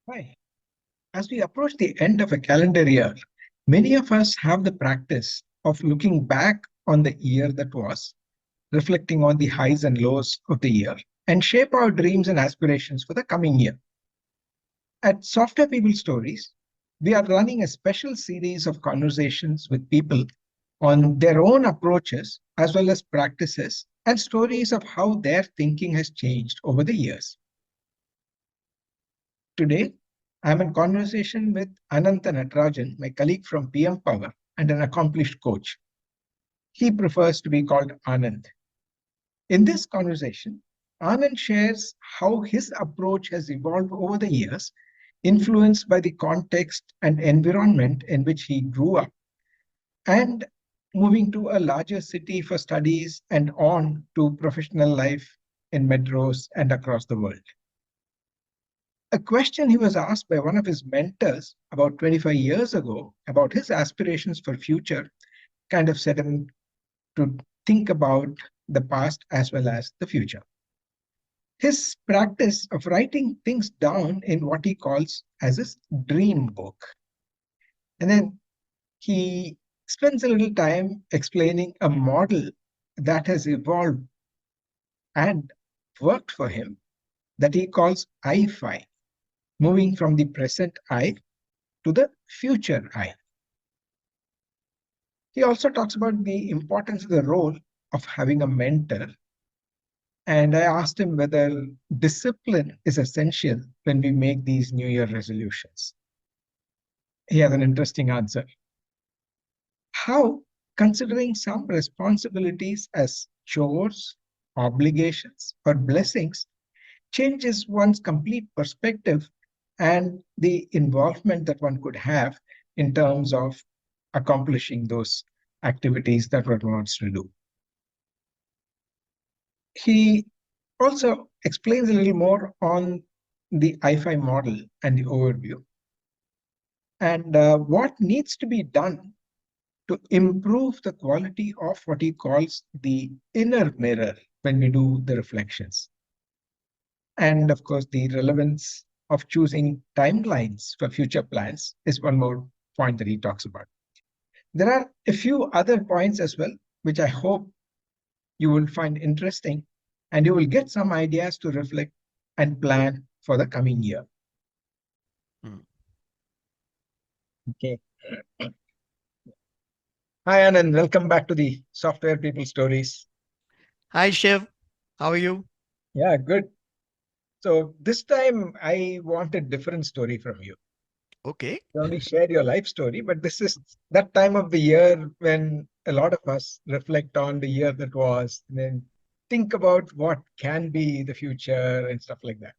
Hi. As we approach the end of a calendar year, many of us have the practice of looking back on the year that was, reflecting on the highs and lows of the year, and shape our dreams and aspirations for the coming year. At Software People Stories, we are running a special series of conversations with people on their own approaches as well as practices and stories of how their thinking has changed over the years. Today, I'm in conversation with Anantha Natarajan, my colleague from PM Power and an accomplished coach. He prefers to be called Anand. In this conversation, Anand shares how his approach has evolved over the years, influenced by the context and environment in which he grew up, and moving to a larger city for studies and on to professional life in metros and across the world. A question he was asked by one of his mentors about 25 years ago about his aspirations for future kind of set him to think about the past as well as the future. His practice of writing things down in what he calls as his dream book. And then he spends a little time explaining a model that has evolved and worked for him that he calls I-5, moving from the present I to the future I. He also talks about the importance of the role of having a mentor. And I asked him whether discipline is essential when we make these New Year resolutions. He has an interesting answer. How considering some responsibilities as chores, obligations, or blessings changes one's complete perspective and the involvement that one could have in terms of accomplishing those activities that one wants to do. He also explains a little more on the I-5 model and the overview and what needs to be done to improve the quality of what he calls the inner mirror when we do the reflections. And of course, the relevance of choosing timelines for future plans is one more point that he talks about. There are a few other points as well, which I hope you will find interesting, and you will get some ideas to reflect and plan for the coming year. Okay. Hi, Anand. Welcome back to the Software People Stories. Hi, Shiv. How are you? Yeah, good. So this time I want a different story from you. Okay. You only shared your life story, but this is that time of the year when a lot of us reflect on the year that was, and then think about what can be the future and stuff like that.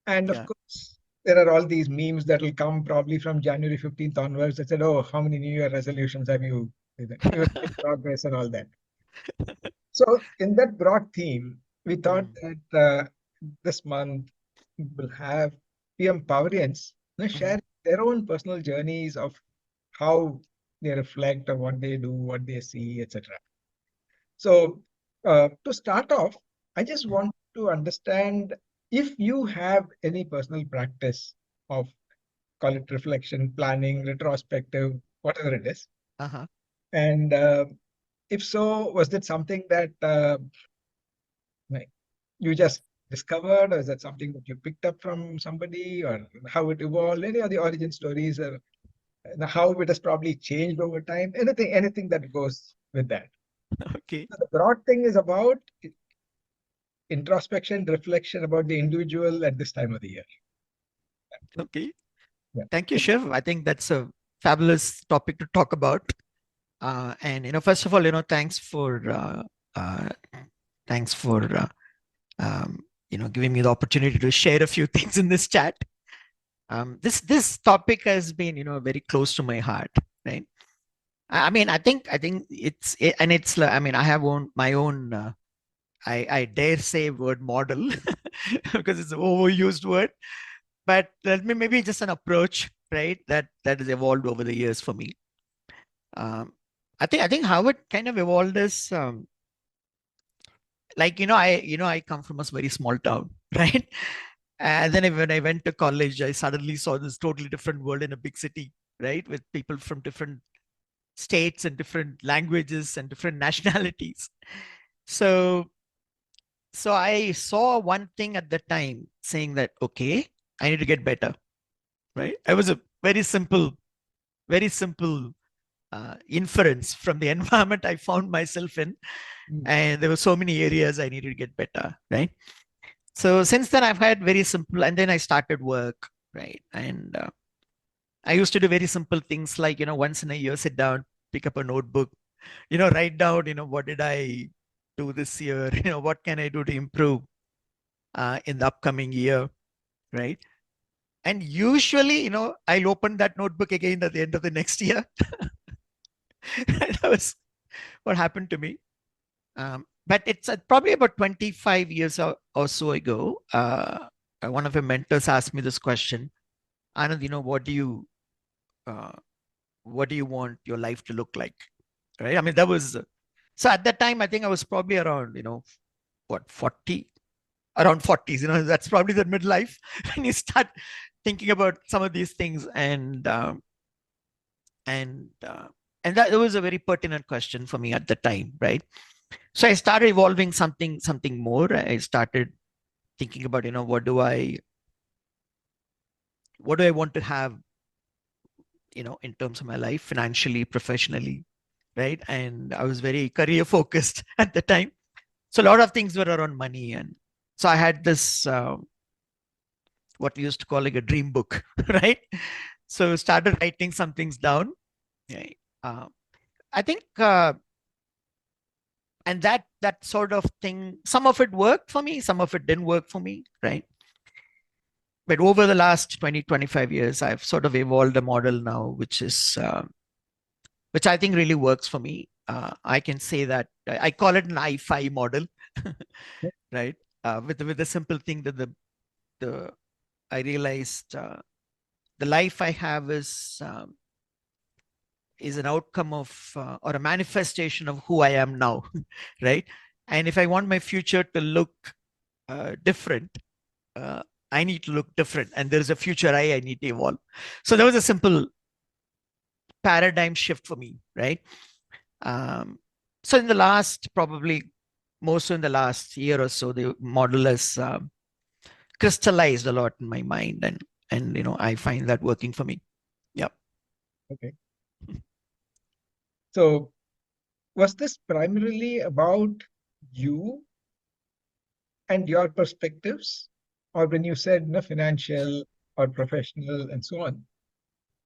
And of Yeah. course, there are all these memes that will come probably from January 15th onwards that said, oh, how many New Year resolutions have you in progress and all that. So in that broad theme, we thought that this month we'll have PM Powerians share their own personal journeys of how they reflect on what they do, what they see, etc. So to start off, I just want to understand if you have any personal practice of, call it reflection, planning, retrospective, whatever it is. Uh-huh. And if so, was that something that like, you just discovered, or is that something that you picked up from somebody, or how it evolved? Any of the origin stories, or how it has probably changed over time? Anything that goes with that. Okay. So the broad thing is about introspection, reflection about the individual at this time of the year. Okay. Yeah. Thank you, Shiv. I think that's a fabulous topic to talk about. And first of all, uh, thanks for giving me the opportunity to share a few things in this chat. This topic has been very close to my heart, right? I mean, I think it's I mean, I have my own I dare say word model because it's an overused word, but let me maybe just an approach, right? That has evolved over the years for me. I think how it kind of evolved is like I come from a very small town, right? And then when I went to college, I suddenly saw this totally different world in a big city, right? With people from different states and different languages and different nationalities. So, so I saw one thing at the time saying that, okay, I need to get better, right? It was a very simple inference from the environment I found myself in. And there were so many areas I needed to get better, right? So since then, I've had very simple, and then I started work, right? And I used to do very simple things like, once in a year, sit down, pick up a notebook, write down, what did I do this year? What can I do to improve in the upcoming year, right? And usually, I'll open that notebook again at the end of the next year. That was what happened to me. But it's probably about 25 years or so ago. One of my mentors asked me this question, Anand, uh, what do you want your life to look like? Right? I mean, that was so at that time. I think I was probably around, what 40, around 40s. That's probably the midlife when you start thinking about some of these things, and and that was a very pertinent question for me at the time, right? So I started evolving something more. I started thinking about, what do I want to have, in terms of my life, financially, professionally, right? And I was very career focused at the time. So a lot of things were around money. And so I had this, what we used to call like a dream book, right? So started writing some things down. Right? I think, and that sort of thing, some of it worked for me, some of it didn't work for me, right? But over the last 20-25 years, I've sort of evolved a model now, which I think really works for me. I can say that I call it an I-5 model, right? With the simple thing that the I realized the life I have is an outcome of or a manifestation of who I am now, right? And if I want my future to look different, uh, I need to look different, and there's a future I need to evolve. So that was a simple paradigm shift for me, right? Um, so in the last, probably more so in the last year or so, the model has crystallized a lot in my mind, and I find that working for me. Yeah. Okay. So was this primarily about you and your perspectives? Or when you said no financial or professional and so on,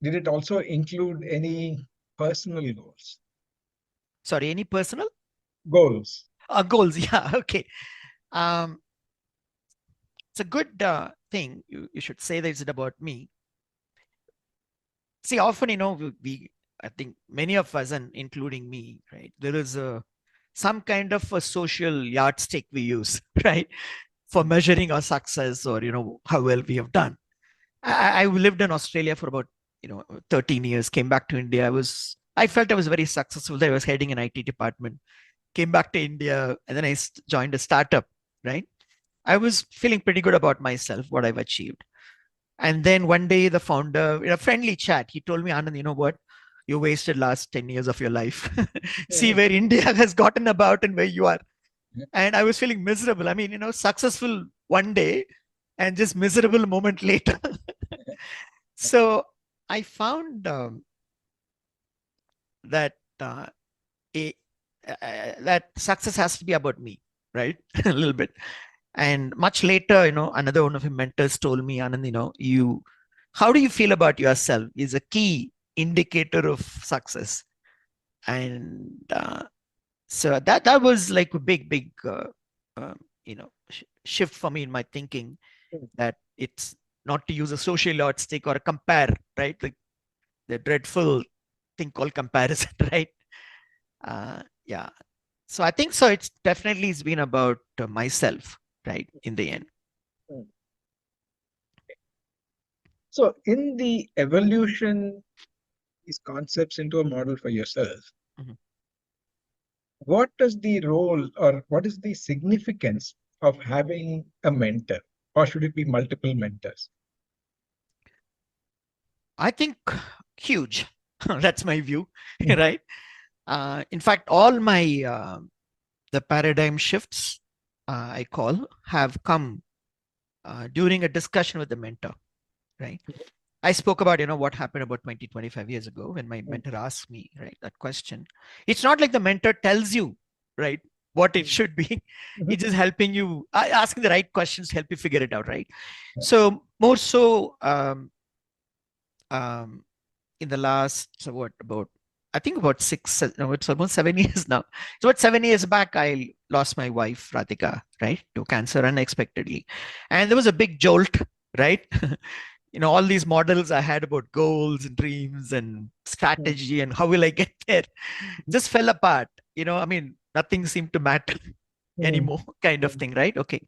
did it also include any personal goals? Sorry, any personal Goals. goals? Yeah. Okay. Um, it's a good thing. You should say that it's about me. See, often, I think many of us, and including me, right, there is some kind of a social yardstick we use, right, for measuring our success, or, how well we have done. I lived in Australia for about, 13 years, came back to India. I felt I was very successful there. I was heading an IT department, came back to India, and then I joined a startup, right? I was feeling pretty good about myself, what I've achieved. And then one day, the founder, in a friendly chat, he told me, Anand, you know what? You wasted last 10 years of your life. See where India has gotten about and where you are. And I was feeling miserable. I mean, successful one day and just miserable a moment later. So I found that a, that success has to be about me, right? A little bit. And much later, another one of my mentors told me, Anand, how do you feel about yourself is a key indicator of success. And so that was like a big, shift for me in my thinking, that it's not to use a social yardstick or a compare, right? The dreadful thing called comparison, right? Yeah. So I think so. It's definitely has been about myself, right? In the end. So in the evolution, these concepts into a model for yourself, Mhm. what is the role or what is the significance of having a mentor? or should it be multiple mentors? I think huge. That's my view, Mm. right? In fact, all my the paradigm shifts I call have come during a discussion with the mentor, right? I spoke about, what happened about 20, 25 years ago when my mentor asked me, right, that question. It's not like the mentor tells you, right, what it should be. Mhm. It's just helping you, asking the right questions, help you figure it out, right? So more so um, in the last, so what, about, I think about no, it's almost 7 years now. So about 7 years back, I lost my wife, Radhika, right, to cancer unexpectedly. And there was a big jolt, right? All these models I had about goals and dreams and strategy and how will I get there just fell apart. I mean, nothing seemed to matter Mm. anymore, kind of thing, right? Okay.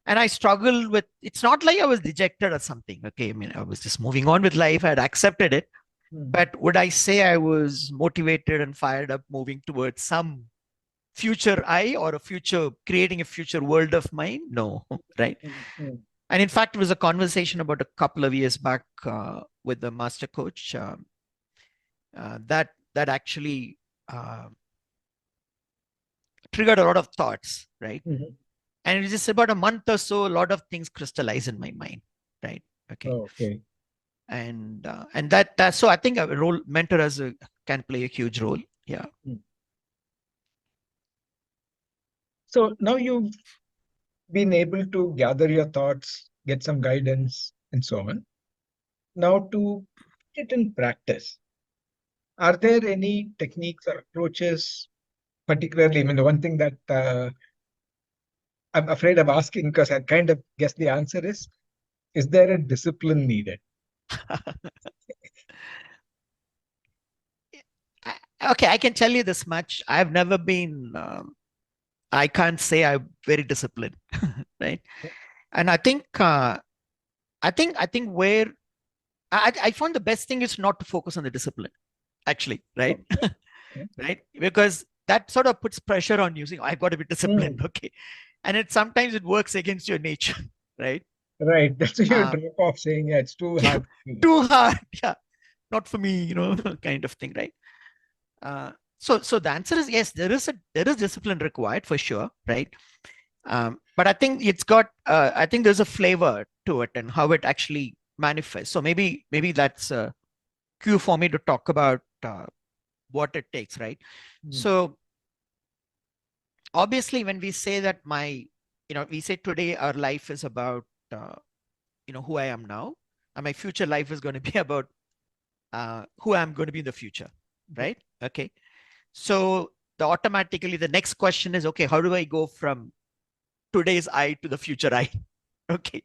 And I struggled with, it's not like I was dejected or something. Okay. I mean, I was just moving on with life. I had accepted it. Mm. But would I say I was motivated and fired up moving towards some future I or creating a future world of mine? No, right? Mm. Mm. And in fact, it was a conversation about a couple of years back with the master coach that actually triggered a lot of thoughts, right? Mhm. And it was just about a month or so, a lot of things crystallized in my mind, right? Okay. Oh, okay. And that so I think a role mentor can play a huge role. Yeah. Mm. So now you've been able to gather your thoughts, get some guidance, and so on. Now, to put it in practice, are there any techniques or approaches, particularly? I mean, the one thing that I'm afraid of asking because I kind of guess the answer is there a discipline needed? Okay, I can tell you this much. I've never been. I can't say I'm very disciplined, right? And I think where I found the best thing is not to focus on the discipline, actually, right? Okay. Okay. Right? Because that sort of puts pressure on you. Saying, I've got to be disciplined, Hmm. okay? And sometimes it works against your nature, right? Right. That's what you Uh, drop off saying, yeah, it's too hard for me. too hard, yeah, not for me, kind of thing, right? So the answer is yes. There is discipline required for sure, right? But I think I think there's a flavor to it and how it actually manifests. So maybe that's a cue for me to talk about what it takes, right? Hmm. So obviously, when we say that we say today our life is about who I am now, and my future life is going to be about who I'm going to be in the future, right? Okay. So automatically the next question is, okay, how do I go from today's I to the future I? Okay.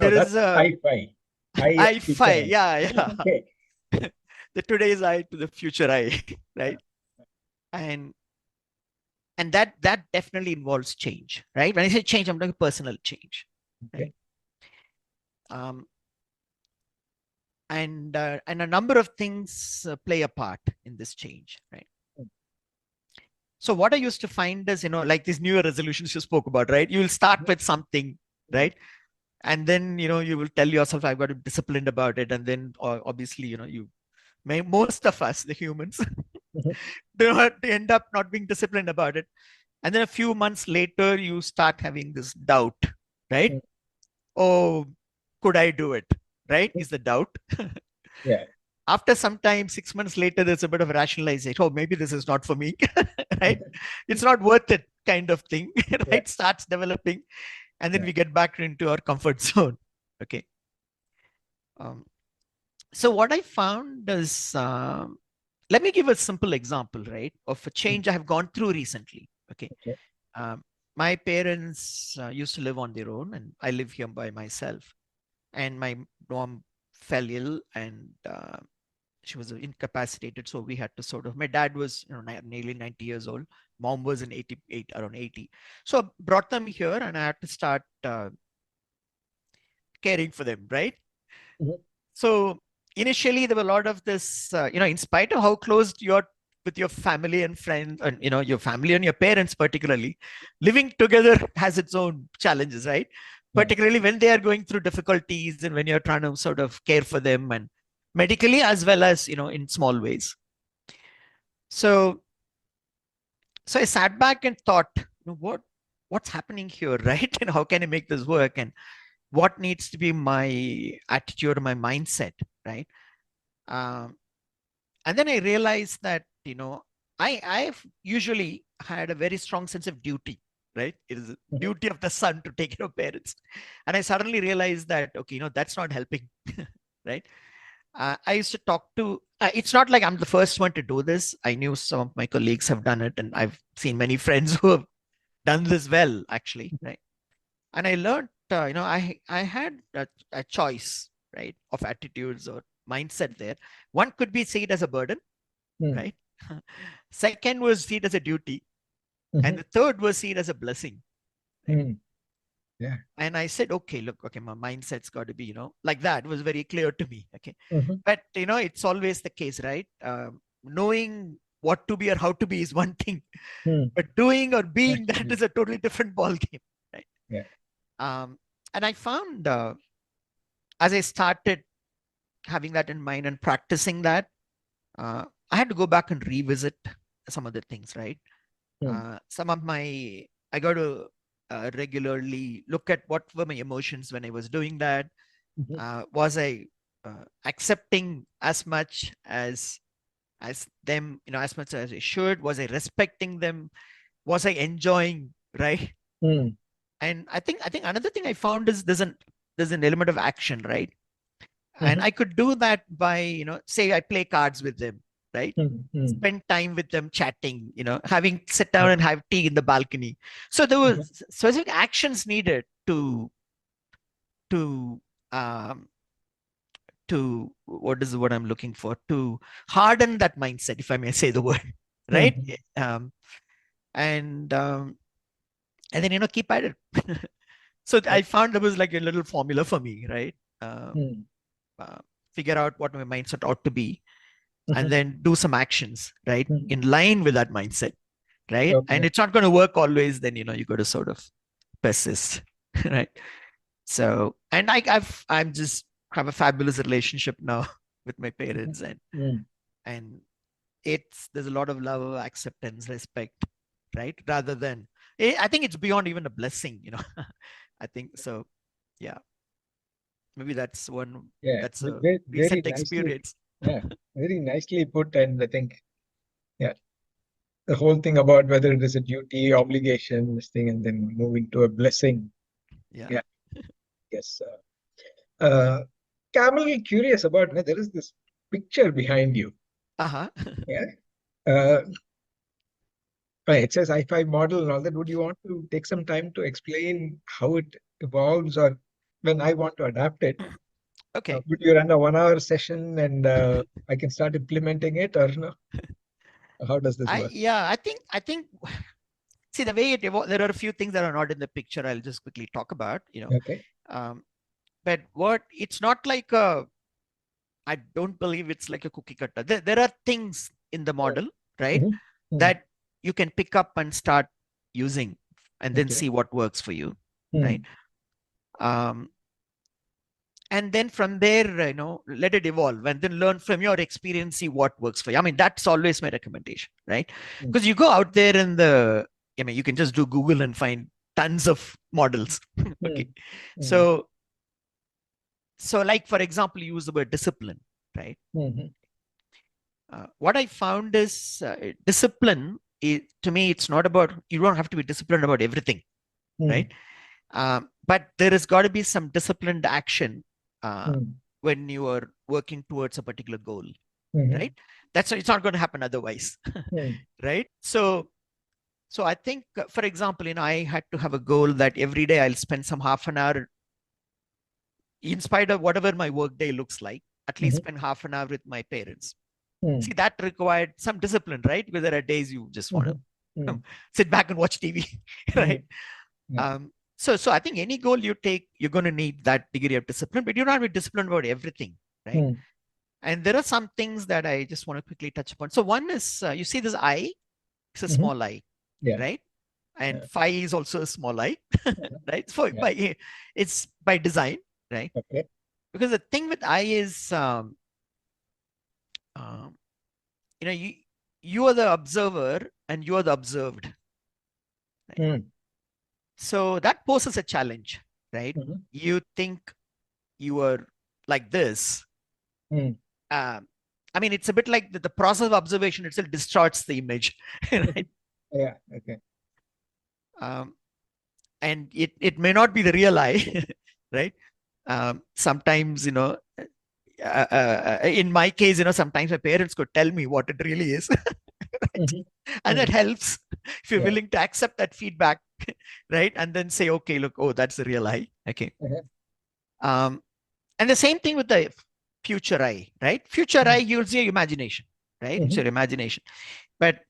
Oh, There is that's a I-Fi. I I future fi, I. yeah, yeah. Okay. The today's I to the future I, right? And that definitely involves change, right? When I say change, I'm talking personal change, right? Okay. Um, and a number of things play a part in this change, right? So what I used to find is, like these newer resolutions you spoke about, right? You will start with something, right? And then, you will tell yourself, I've got to be disciplined about it. And then obviously, most of us, the humans, Mhm. they end up not being disciplined about it. And then a few months later, you start having this doubt, right? Mhm. Oh, could I do it? Right? Is the doubt. Yeah. After some time, 6 months later, there's a bit of rationalization. Oh, maybe this is not for me, right? It's not worth it, kind of thing, Yeah. right? Starts developing, and then Yeah. we get back into our comfort zone. Okay. Um, so what I found is, let me give a simple example, right, of a Mm. change I have gone through recently. Okay. Okay. Um, my parents used to live on their own, and I live here by myself. And my mom fell ill, and she was incapacitated. So we had to sort of. My dad was, nearly 90 years old. Mom was in 88, around 80. So I brought them here, and I had to start caring for them, right? Mhm. So initially, there were a lot of this. In spite of how close you're with your family and friends, and your family and your parents particularly, living together has its own challenges, right? Yeah. Particularly when they are going through difficulties and when you're trying to sort of care for them, and medically as well as in small ways. So I sat back and thought, what's happening here, right? And how can I make this work? And what needs to be my attitude, my mindset, right? Um, and then I realized that I've usually had a very strong sense of duty, right? It is a duty of the son to take care of parents, and I suddenly realized that okay, that's not helping, right? I used to talk to. It's not like I'm the first one to do this. I knew some of my colleagues have done it, and I've seen many friends who have done this well, actually, right? And I learned, I had a choice, right, of attitudes or mindset there. One could be see it as a burden, right? Second was see it as a duty, and the third was see it as a blessing. Right? Yeah. And I said, okay, look, okay, my mindset's got to be, like that. It was very clear to me. Okay. But, it's always the case, right? Knowing what to be or how to be is one thing, but doing or being that is a totally different ball game, right? Yeah. And I found as I started having that in mind and practicing that, I had to go back and revisit some of the things, right? Some of I got to regularly look at what were my emotions when I was doing that. Was I accepting as much as them, as much as I should? Was I respecting them? Was I enjoying, right? And I think another thing I found is there's an element of action, right? And I could do that by, say I play cards with them, right? Spend time with them chatting, having sit down and have tea in the balcony. So there were specific actions needed to what is the word I'm looking for, to harden that mindset, if I may say the word, right? And then keep at it. So I found there was like a little formula for me, right? Figure out what my mindset ought to be, and then do some actions, right, in line with that mindset, right? And it's not going to work always. Then you got to sort of persist, right? So, and I'm just have a fabulous relationship now with my parents, and there's a lot of love, acceptance, respect, right? Rather than, I think it's beyond even a blessing, I think so. Yeah, maybe that's one. Yeah, That's a very, recent nicely, experience. yeah, very nicely put. And I think, yeah, the whole thing about whether it is a duty, obligation, this thing, and then moving to a blessing. Yeah. Yes. I'm a little curious about, there is this picture behind you. Yeah. It says i5 model and all that. Would you want to take some time to explain how it evolves, or when I want to adapt it? Okay. Would you run a 1 hour session and I can start implementing it, or no? How does this work? I think see the way it evolves, there are a few things that are not in the picture. I'll just quickly talk about, Okay. But it's not like I don't believe it's like a cookie cutter. There are things in the model, right, that you can pick up and start using, and then see what works for you, right? And then from there, let it evolve, and then learn from your experience, see what works for you. I mean, that's always my recommendation, right? Because you go out there in you can just do Google and find tons of models. Okay. So like, for example, you use the word discipline, right? What I found is discipline, to me, it's not about, you don't have to be disciplined about everything, right? But there has got to be some disciplined action when you are working towards a particular goal, right? It's not going to happen otherwise, right? So I think, for example, I had to have a goal that every day I'll spend some half an hour, in spite of whatever my work day looks like, at least spend half an hour with my parents. See, that required some discipline, right? Because there are days you just want to sit back and watch TV, right? So I think any goal you take, you're going to need that degree of discipline, but you're not be disciplined about everything, right? And there are some things that I just want to quickly touch upon. So one is, you see this eye, it's a Mhm. small eye, Yeah. right? And Yeah. phi is also a small eye, Uh-huh. right? So Yeah. it's by design, right? Okay. Because the thing with eye is, um, you know, you are the observer and you are the observed, right? Mm. So that poses a challenge, right? Mhm. You think you are like this. Mm. Um, I mean, it's a bit like the process of observation itself distorts the image, right? Yeah. Okay. Um, and it may not be the real eye, right? Sometimes, in my case, sometimes my parents could tell me what it really is, right? Mhm. And that Mhm. helps if you're Yeah. willing to accept that feedback, right? And then say, okay, look, oh, that's the real eye. Okay. Uh-huh. Um, and the same thing with the future eye, right? Future eye Mm. uses your imagination, right? It's Mhm. your imagination. But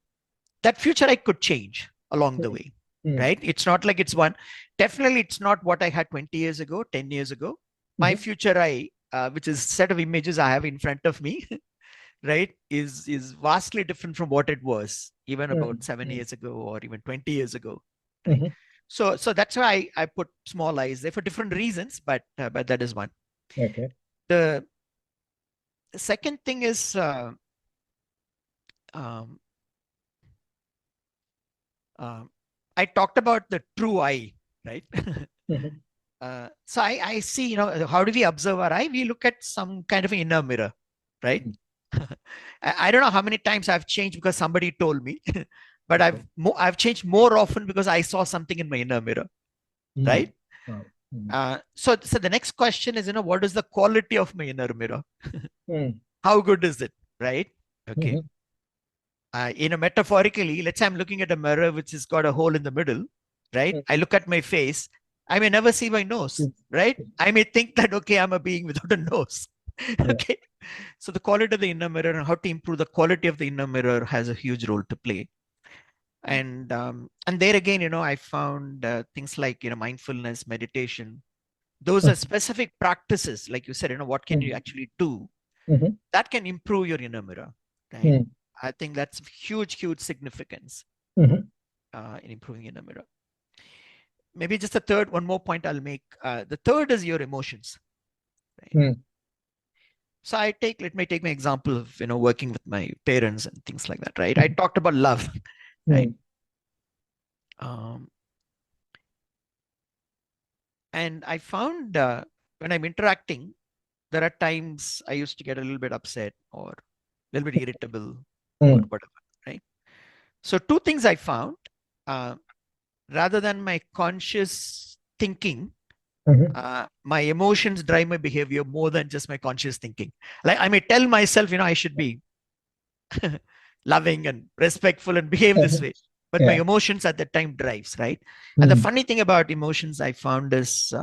that future I could change along the Mm. way, Mm. right? It's not like it's one. Definitely, it's not what I had 20 years ago, 10 years ago. My Mhm. future I, which is set of images I have in front of me, right, is vastly different from what it was even about Mm. 7 years ago or even 20 years ago, right? Mhm. So that's why I put small eyes there for different reasons, but that is one. Okay. The second thing is um, um, I talked about the true eye, right? Mhm. So I see, how do we observe our eye? We look at some kind of an inner mirror, right? Mm. I don't know how many times I've changed because somebody told me, but Okay. I've changed more often because I saw something in my inner mirror, Mm. right? Wow. Mm. So the next question is, what is the quality of my inner mirror? Mm. How good is it, right? Okay. Mhm. Metaphorically, let's say I'm looking at a mirror which has got a hole in the middle, right? Mm. I look at my face. I may never see my nose, Mm. right? I may think that, okay, I'm a being without a nose. Yeah. Okay. So the quality of the inner mirror and how to improve the quality of the inner mirror has a huge role to play. And there again, I found things like, mindfulness, meditation. Those are Mhm. specific practices, like you said, what can you Mm. actually do Mhm. that can improve your inner mirror, right? Mm. I think that's huge, huge significance Mhm. in improving inner mirror. Maybe just a third, one more point I'll make. The third is your emotions, right? Mm. So let me take my example of, working with my parents and things like that, right? I Mhm. talked about love, right? Mm. Um, and I found when I'm interacting, there are times I used to get a little bit upset or a little bit irritable or Mm. whatever, right? So two things I found, uh, rather than my conscious thinking, Mhm. my emotions drive my behavior more than just my conscious thinking. Like I may tell myself, I should be loving and respectful and behave this Mhm. way, but my Yeah. emotions at that time drives, right? And the Mm. funny thing about emotions I found is,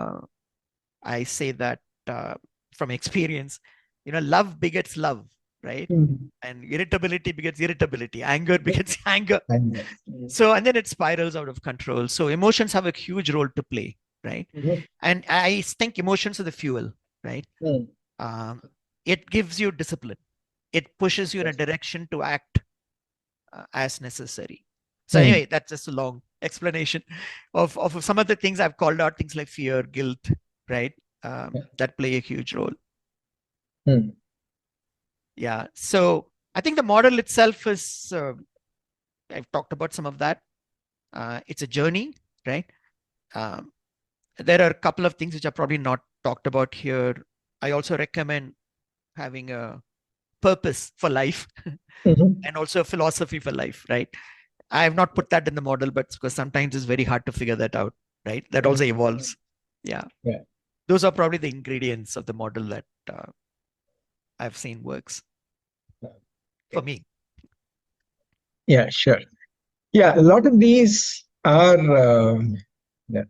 I say that uh, from experience, love begets love, right? Mm. And irritability begets irritability, anger begets anger. And mm. So, and then it spirals out of control. So emotions have a huge role to play, right? Mhm. And I think emotions are the fuel, right? Mm. um, it gives you discipline. It pushes you in a Yes. direction to act as necessary. So Mm. anyway, that's just a long explanation of some of the things I've called out, things like fear, guilt, right? Yeah. That play a huge role. Mm. Yeah. So I think the model itself is, I've talked about some of that. It's a journey, right? Um, there are a couple of things which are probably not talked about here. I also recommend having a purpose for life Mhm. and also a philosophy for life, right? I have not put that in the model, but because sometimes it's very hard to figure that out, right? That also Mhm. evolves. Yeah. Yeah. Those are probably the ingredients of the model that I've seen works for Okay. me. Yeah, sure. Yeah, a lot of these are,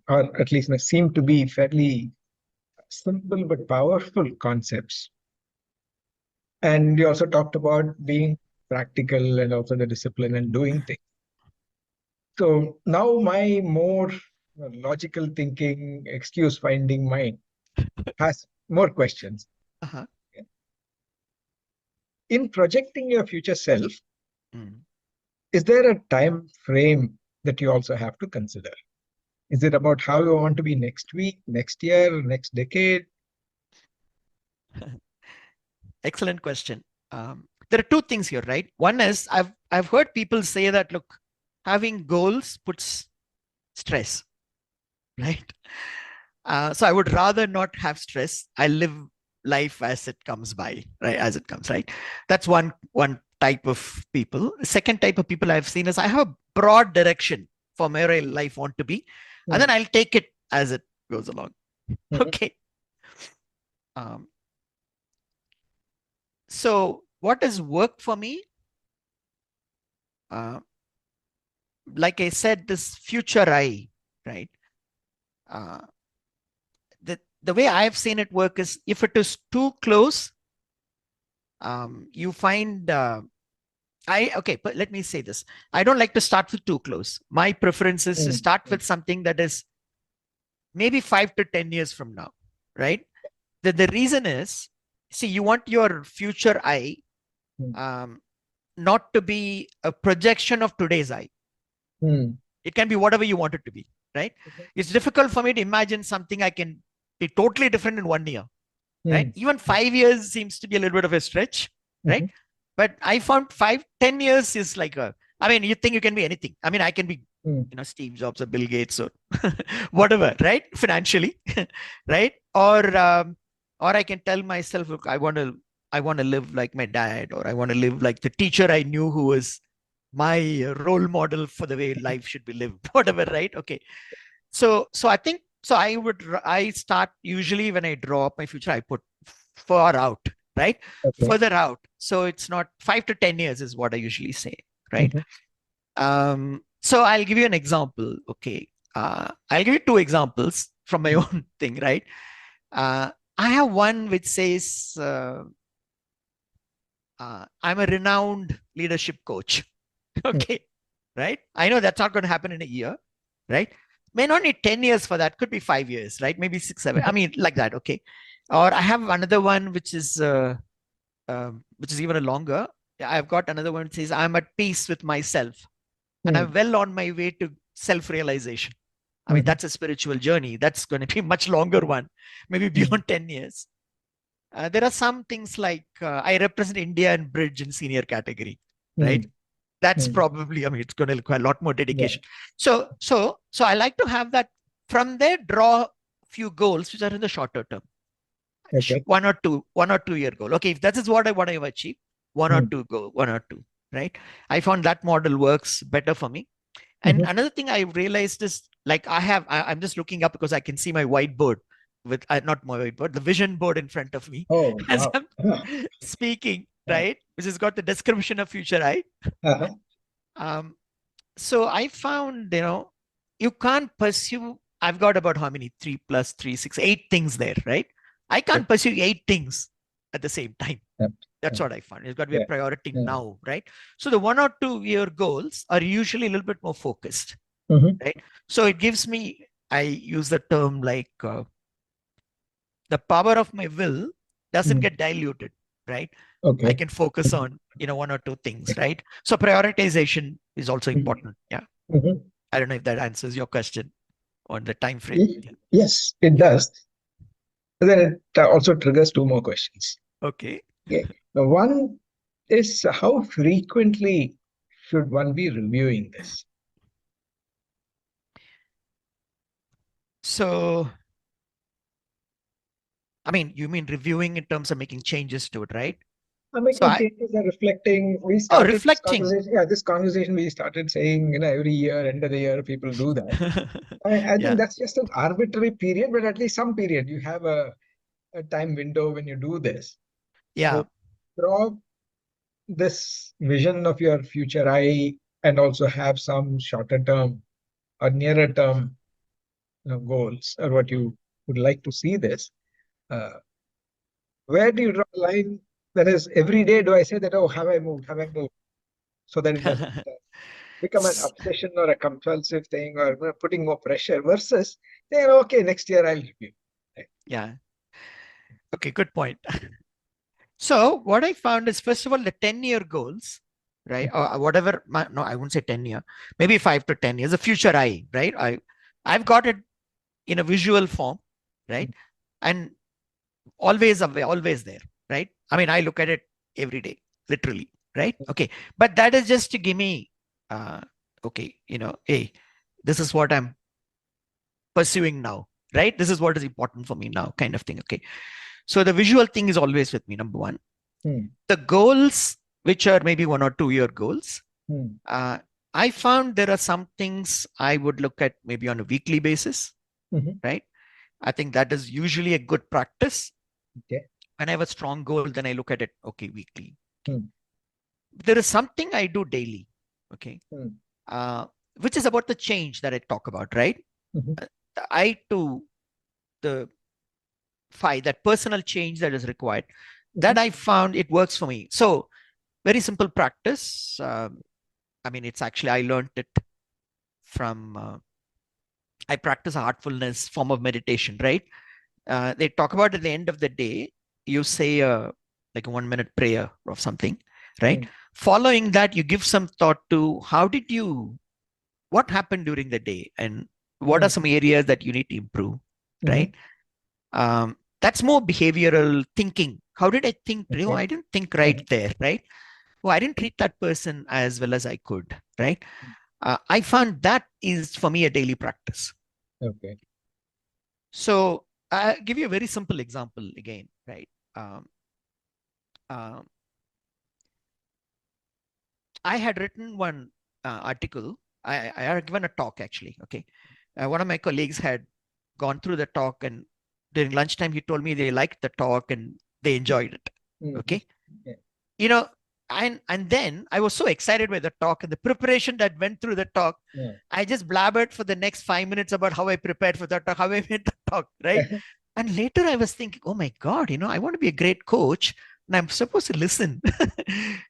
or at least seem to be fairly simple but powerful concepts. And you also talked about being practical and also the discipline and doing things. So now my more logical thinking, excuse finding mind has more questions. Uh-huh. in projecting your future self, Mm. is there a time frame that you also have to consider? Is it about how you want to be next week, next year, next decade? Excellent question. There are two things here, right? One is I've heard people say that, look, having goals puts stress, right? So I would rather not have stress. I live life as it comes by, right? As it comes, right? That's one type of people. The second type of people I've seen is I have a broad direction for where life want to be, and then I'll take it as it goes along. Mhm. Okay. So what has worked for me? Uh, like I said, this future eye, right? Uh, the way I've seen it work is if it is too close, you find but let me say this. I don't like to start with too close. My preference is to start with something that is maybe 5 to 10 years from now, right? The reason is, see, you want your future eye not to be a projection of today's eye. It can be whatever you want it to be, right? It's difficult for me to imagine something I can be totally different in 1 year, right? Even 5 years seems to be a little bit of a stretch, right? But I found 5, 10 years is like I mean, you think you can be anything. I mean, I can be, Steve Jobs or Bill Gates or whatever, right? Financially, right? Or I can tell myself, look, I want to live like my dad, or I want to live like the teacher I knew who was my role model for the way life should be lived, whatever, right? Okay. So I think, so I start usually when I draw up my future, I put far out, right? Further out. So it's not 5 to 10 years is what I usually say, right? So I'll give you an example. Okay. I'll give you two examples from my own thing, right? I have one which says, I'm a renowned leadership coach. Okay. Right. I know that's not going to happen in a year, right? May not need 10 years for that. Could be 5 years, right? Maybe 6, 7. I mean, like that. Okay. Or I have another one which is even a longer. I've got another one that says, I'm at peace with myself and I'm well on my way to self-realization. I mean, that's a spiritual journey. That's going to be a much longer one, maybe beyond 10 years. There are some things like I represent India and bridge in senior category, right? That's probably, I mean, it's going to require a lot more dedication. So I like to have that. From there, draw a few goals which are in the shorter term. Okay. One or two year goal. Okay, if that is what I want to achieve, one or two, right? I found that model works better for me. And another thing I realized is, like, I'm just looking up because I can see my whiteboard with not my whiteboard, the vision board in front of me as I'm speaking, right? Which has got the description of future eye. So I found, you can't pursue. I've got about how many? 3 plus 3, 6, 8 things there, right? I can't pursue 8 things at the same time. That's what I found. It's got to be a priority now, right? So the 1 or 2 year goals are usually a little bit more focused, right? So it gives me, I use the term like the power of my will doesn't get diluted, right? I can focus on, 1 or 2 things, right? So prioritization is also important. Yeah. I don't know if that answers your question on the time frame. Yes, it does. Then it also triggers 2 more questions. Okay. Now, one is, how frequently should one be reviewing this? So, I mean, you mean reviewing in terms of making changes to it, right? I'm making changes and reflecting. We started reflecting. this conversation, we started saying, every year, end of the year, people do that. I think that's just an arbitrary period, but at least some period. You have a time window when you do this. Yeah. Draw this vision of your future eye and also have some shorter term or nearer term goals, or what you would like to see this. Where do you draw the line? That is, every day do I say that, oh, have I moved, so that it doesn't become an obsession or a compulsive thing, or putting more pressure, versus saying, okay, next year I'll review. Yeah. Okay, good point. So what I found is, first of all, the 10-year goals, right? Or whatever, no, I wouldn't say 10-year, maybe 5 to 10 years, the future right? I've got it in a visual form, right? And always there, right? I mean, I look at it every day, literally, right? Okay. But that is just to give me, okay, hey, this is what I'm pursuing now, right? This is what is important for me now, kind of thing. Okay. So the visual thing is always with me, number one. The goals, which are maybe 1 or 2 year goals, uh, I found there are some things I would look at maybe on a weekly basis, right? I think that is usually a good practice. Okay. When I have a strong goal, then I look at it, okay, weekly. There is something I do daily, okay, which is about the change that I talk about, right? The I to the 5, that personal change that is required, that I found it works for me. So very simple practice. I mean, it's actually, I learned it from, I practice a heartfulness form of meditation, right? They talk about at the end of the day, you say like a 1 minute prayer or something, right? Following that, you give some thought to what happened during the day and what are some areas that you need to improve, right? That's more behavioral thinking. How did I think? Okay. I didn't think right there, right? Oh, I didn't treat that person as well as I could, right? I found that is for me a daily practice. Okay. So I'll give you a very simple example again, right? I had written one article. I had given a talk actually. Okay. One of my colleagues had gone through the talk, and during lunchtime, he told me they liked the talk and they enjoyed it. Okay. You know, and then I was so excited by the talk and the preparation that went through the talk. I just blabbered for the next 5 minutes about how I prepared for the talk, how I made the talk, right? And later I was thinking, oh my God, I want to be a great coach and I'm supposed to listen.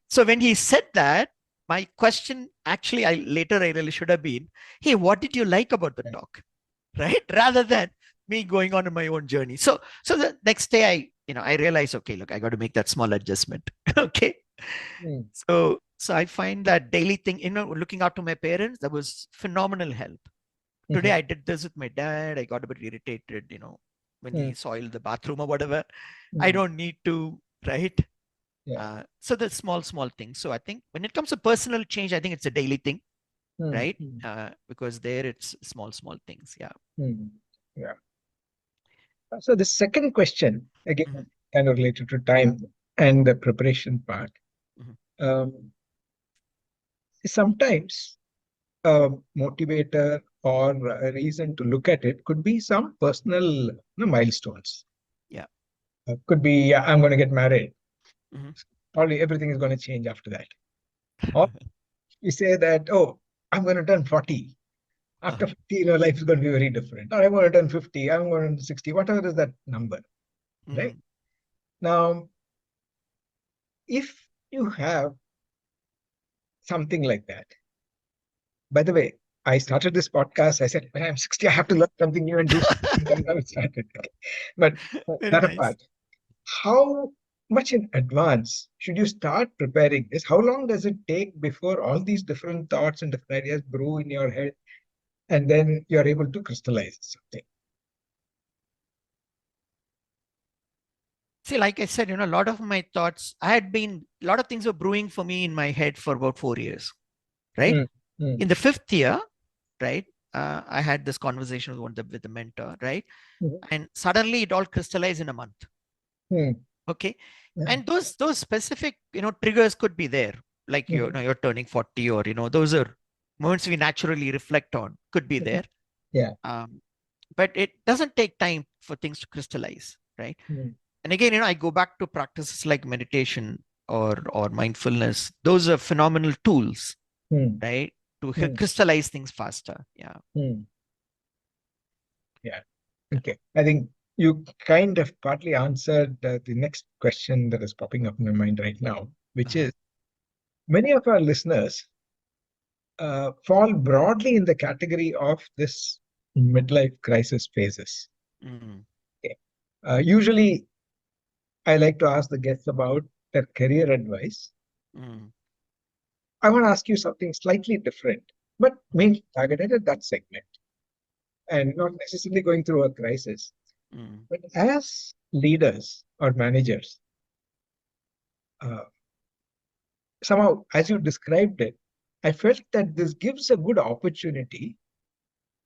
So when he said that, my question actually, I really should have been, hey, what did you like about the talk? Right? Rather than me going on in my own journey. So the next day I realized, okay, look, I got to make that small adjustment. Okay. So I find that daily thing, looking out to my parents, that was phenomenal help. Today I did this with my dad. I got a bit irritated, when he soiled the bathroom or whatever. I don't need to, right? So the small things. So I think when it comes to personal change, I think it's a daily thing, right? Because there it's small things. Yeah. Yeah. So the second question, again, kind of related to time and the preparation part. Sometimes a motivator or a reason to look at it could be some personal milestones. Yeah. Could be, I'm going to get married. Probably everything is going to change after that. Or you say that, oh, I'm going to turn 40. After 50, life is going to be very different. Or I'm going to turn 50, I'm going to turn 60, whatever is that number. Right? Now, if you have something like that, by the way, I started this podcast. I said, when I'm 60, I have to learn something new and do something. That's how it started. But that apart, how much in advance should you start preparing this? How long does it take before all these different thoughts and different ideas brew in your head and then you're able to crystallize something? See, like I said, a lot of my thoughts, a lot of things were brewing for me in my head for about 4 years, right? In the 5th year, right, I had this conversation with the mentor, right? And suddenly it all crystallized in a month. Okay. And those specific, triggers could be there, like you're turning 40, or, those are moments we naturally reflect on, could be there. Yeah. But it doesn't take time for things to crystallize, right? And again, I go back to practices like meditation or mindfulness. Those are phenomenal tools, right, to crystallize things faster. Yeah. Yeah. Okay. I think you kind of partly answered the next question that is popping up in my mind right now, which is many of our listeners fall broadly in the category of this midlife crisis phases. Okay. Usually, I like to ask the guests about their career advice. Mm, I want to ask you something slightly different, but mainly targeted at that segment and not necessarily going through a crisis. mm. But as leaders or managers, uh, somehow, as you described it, I felt that this gives a good opportunity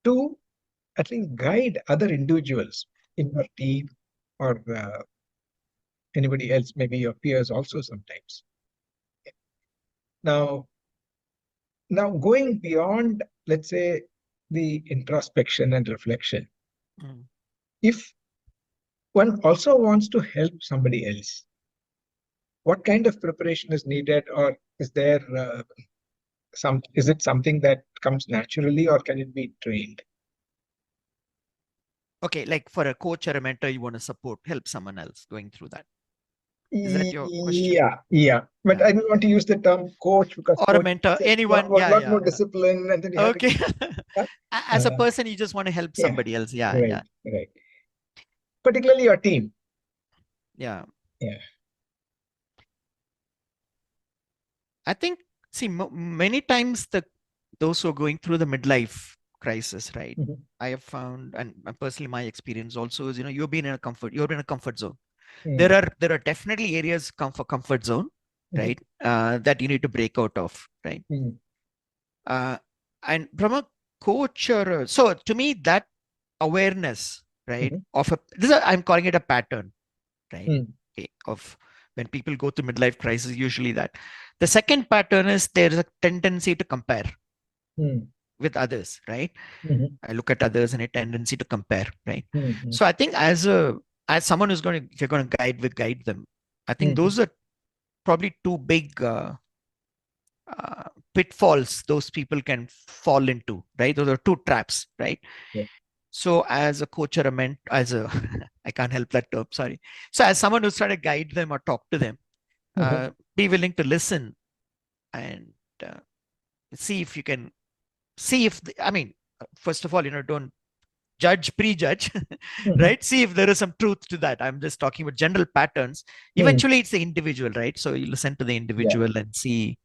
to at least guide other individuals in your team or anybody else, maybe your peers also sometimes. Now, now going beyond, let's say, the introspection and reflection, Mm. if one also wants to help somebody else, what kind of preparation is needed, or is there is it something that comes naturally, or can it be trained? Okay, like for a coach or a mentor, you want to support, help someone else going through that. Is that your question? Yeah. But Yeah. I don't want to use the term coach because Or a coach mentor, is a anyone. Yeah, lot yeah, more yeah. discipline, and then you have to Okay. give. Yeah, As a person, you just want to help yeah, somebody else. Yeah, right, yeah, right. Particularly your team. yeah. Yeah. I think, see, many times those who are going through the midlife crisis, right? Mhm, I have found, and personally, my experience also is, you're in a comfort zone. mhm, There are definitely areas comfort zone, mhm, right? That you need to break out of, right? mhm, Uh, and from a coach so to me that awareness, right, mhm, of I'm calling it a pattern, right? mhm, Okay, of when people go through midlife crisis, usually that. The second pattern is there is a tendency to compare mhm, with others, right? mhm, I look at others and a tendency to compare, right? mhm, So I think as someone who's going to, if you're going to guide them, I think mhm. those are probably two big pitfalls those people can fall into, right? Those are two traps, right? Yeah. So as a coach or a as a, I can't help that term, sorry. So as someone who's trying to guide them or talk to them, Mhm, be willing to listen and uh, see if you can see if I mean, first of all, don't prejudge, mhm, right? See if there is some truth to that. I'm just talking about general patterns. mhm. Eventually, it's the individual, right? So you listen to the Yeah. individual and see,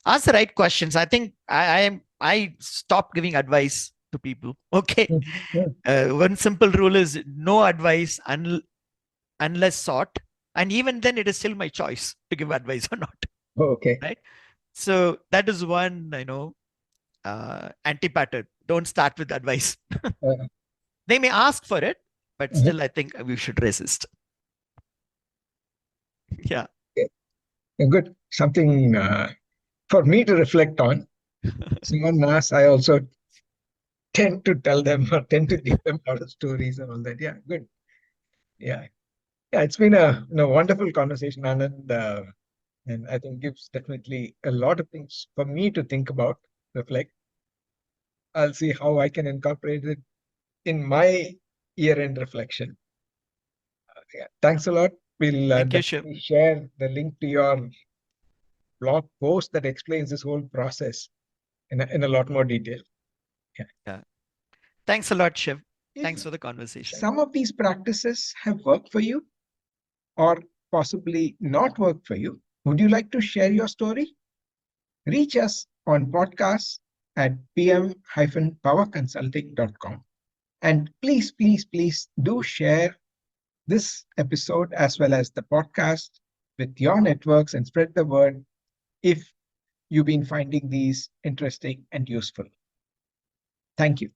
ask the right questions. I think I stopped giving advice to people. Okay, Mhm, mhm. one simple rule is no advice unless sought, and even then, it is still my choice to give advice or not, Okay. right? So that is one, anti-pattern. Don't start with advice. Uh, They may ask for it, but mhm. still, I think we should resist. Yeah. Yeah, good. Something for me to reflect on. Someone asked, I also tend to tell them or tend to give them a lot of stories and all that. Yeah, good. Yeah. Yeah, it's been a wonderful conversation, Anand. And I think gives definitely a lot of things for me to think about, reflect. I'll see how I can incorporate it in my year-end reflection. Yeah, thanks a lot. We'll Thank you, Shiv. definitely share the link to your blog post that explains this whole process in a lot more detail. Yeah. Yeah. Thanks a lot, Shiv. If Thanks for the conversation. some of these practices have worked for you or possibly not worked for you, would you like to share your story? Reach us on podcasts at pm-powerconsulting.com. And please do share this episode as well as the podcast with your networks and spread the word if you've been finding these interesting and useful. Thank you.